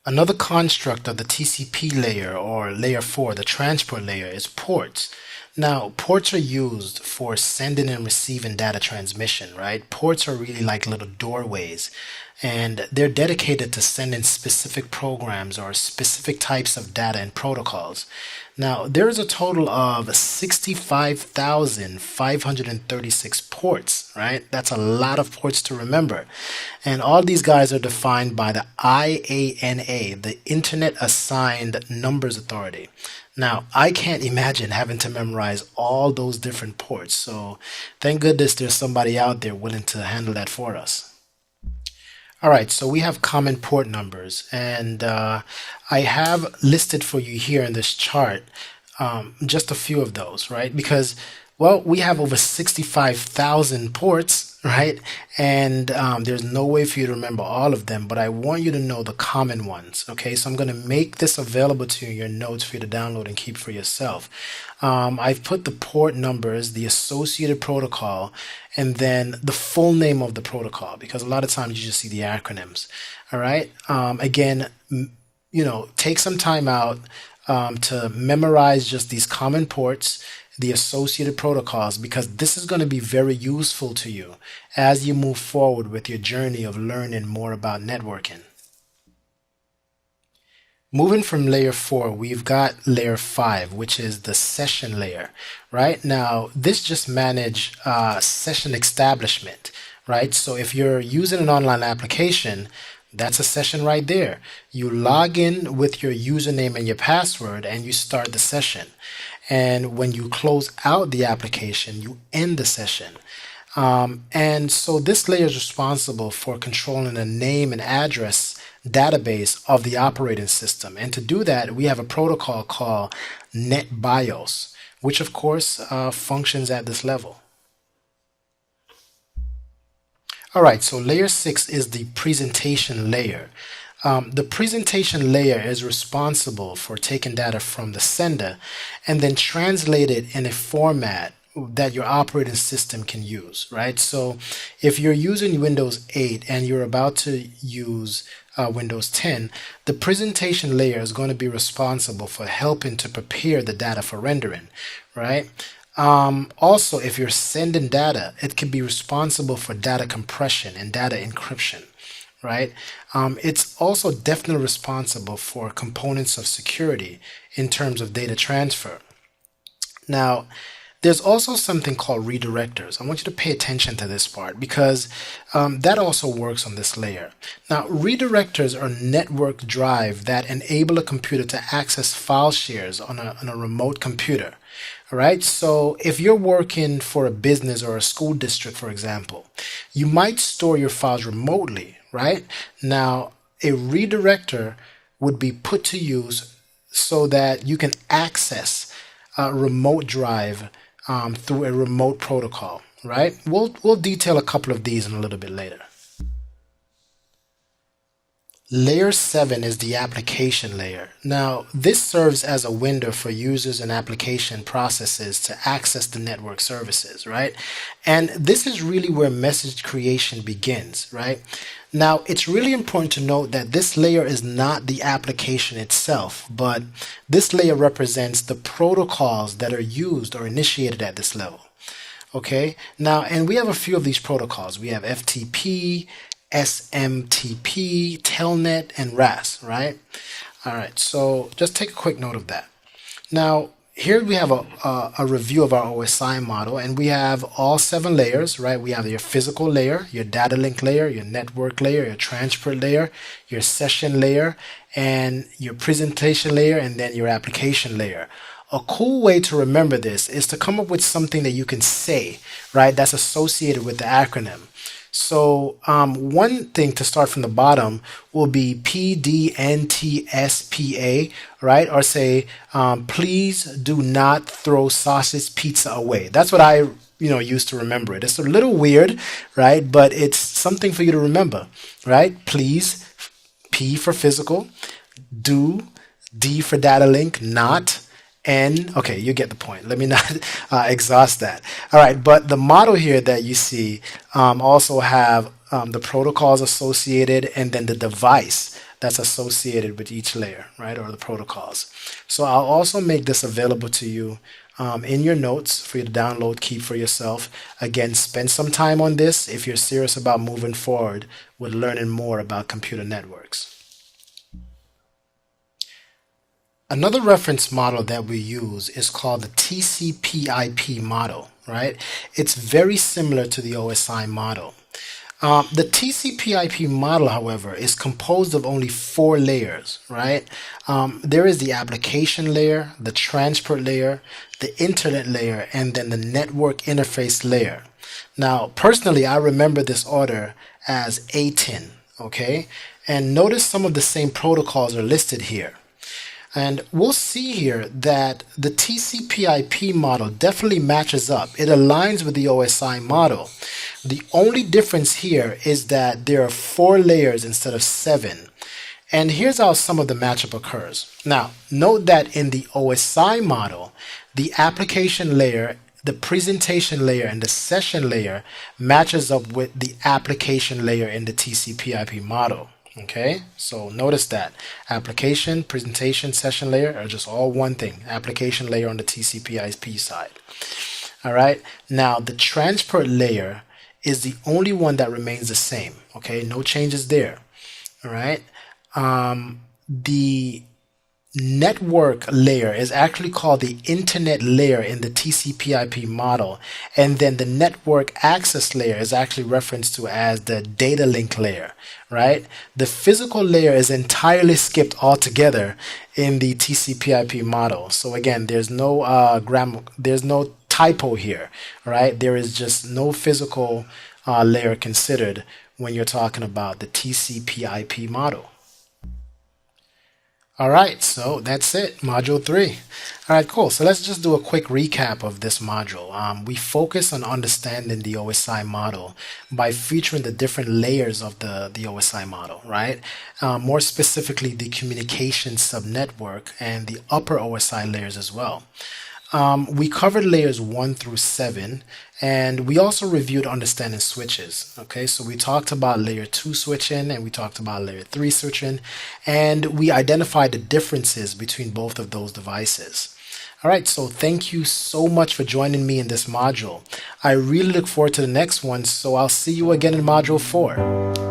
Another construct of the TCP layer or layer 4, the transport layer, is ports. Now, ports are used for sending and receiving data transmission, right? Ports are really like little doorways, and they're dedicated to sending specific programs or specific types of data and protocols. Now, there's a total of 65,536 ports, right? That's a lot of ports to remember. And all these guys are defined by the IANA, the Internet Assigned Numbers Authority. Now, I can't imagine having to memorize all those different ports, so thank goodness there's somebody out there willing to handle that for us. All right, so we have common port numbers, and I have listed for you here in this chart just a few of those, right? Because, well, we have over 65,000 ports, right? And there's no way for you to remember all of them, but I want you to know the common ones, okay? So I'm going to make this available to you in your notes for you to download and keep for yourself. I've put the port numbers, the associated protocol, and then the full name of the protocol, because a lot of times you just see the acronyms, all right? Again, take some time out to memorize just these common ports, the associated protocols, because this is going to be very useful to you as you move forward with your journey of learning more about networking. Moving from layer 4, we've got layer 5, which is the session layer, right? Now, this just manages session establishment, right? So if you're using an online application, that's a session right there. You log in with your username and your password and you start the session. And when you close out the application, you end the session. And so this layer is responsible for controlling the name and address database of the operating system. And to do that, we have a protocol called NetBIOS, which of course functions at this level. All right, so layer 6 is the presentation layer. The presentation layer is responsible for taking data from the sender and then translate it in a format that your operating system can use, right? So if you're using Windows 8 and you're about to use Windows 10, the presentation layer is going to be responsible for helping to prepare the data for rendering, right? Also, if you're sending data, it can be responsible for data compression and data encryption, right? It's also definitely responsible for components of security in terms of data transfer. Now, there's also something called redirectors. I want you to pay attention to this part because that also works on this layer. Now, redirectors are network drive that enable a computer to access file shares on a remote computer. All right, so if you're working for a business or a school district, for example, you might store your files remotely, right? Now, a redirector would be put to use so that you can access a remote drive through a remote protocol, right? We'll detail a couple of these in a little bit later. Layer 7 is the application layer. Now, this serves as a window for users and application processes to access the network services, right? And this is really where message creation begins, right? Now, it's really important to note that this layer is not the application itself, but this layer represents the protocols that are used or initiated at this level. Okay, now, and we have a few of these protocols. We have FTP, SMTP, Telnet, and RAS, right? All right, so just take a quick note of that. Now, here we have a review of our OSI model, and we have all 7 layers, right? We have your physical layer, your data link layer, your network layer, your transport layer, your session layer, and your presentation layer, and then your application layer. A cool way to remember this is to come up with something that you can say, right? That's associated with the acronym. So one thing to start from the bottom will be PDNTSPA, right? Or say, please do not throw sausage pizza away. That's what I used to remember it. It's a little weird, right? But it's something for you to remember, right? Please, P for physical, do, D for data link, not, N, okay, you get the point. Let me not exhaust that. All right, but the model here that you see also have the protocols associated and then the device that's associated with each layer, right, or the protocols. So I'll also make this available to you in your notes for you to download, keep for yourself. Again, spend some time on this if you're serious about moving forward with learning more about computer networks. Another reference model that we use is called the TCP/IP model, right? It's very similar to the OSI model. The TCP/IP model, however, is composed of only 4 layers, right? There is the application layer, the transport layer, the internet layer, and then the network interface layer. Now, personally, I remember this order as ATIN, okay? And notice some of the same protocols are listed here. And we'll see here that the TCP/IP model definitely matches up. It aligns with the OSI model. The only difference here is that there are 4 layers instead of 7. And here's how some of the matchup occurs. Now, note that in the OSI model, the application layer, the presentation layer, and the session layer matches up with the application layer in the TCP/IP model. Okay, so notice that application, presentation, session layer are just all one thing. Application layer on the TCP/IP side. All right, now the transport layer is the only one that remains the same. Okay, no changes there. All right, the network layer is actually called the internet layer in the TCP/IP model, and then the network access layer is actually referenced to as the data link layer, right? The physical layer is entirely skipped altogether in the TCP/IP model. So again, there's no there's no typo here, right? There is just no physical layer considered when you're talking about the TCP/IP model. All right, so that's it, Module 3. All right, cool. So let's just do a quick recap of this module. We focus on understanding the OSI model by featuring the different layers of the OSI model, right? More specifically, the communication subnetwork and the upper OSI layers as well. We covered layers 1 through 7, and we also reviewed understanding switches. Okay, so we talked about layer 2 switching, and we talked about layer 3 switching, and we identified the differences between both of those devices. All right, so thank you so much for joining me in this module. I really look forward to the next one, so I'll see you again in Module 4.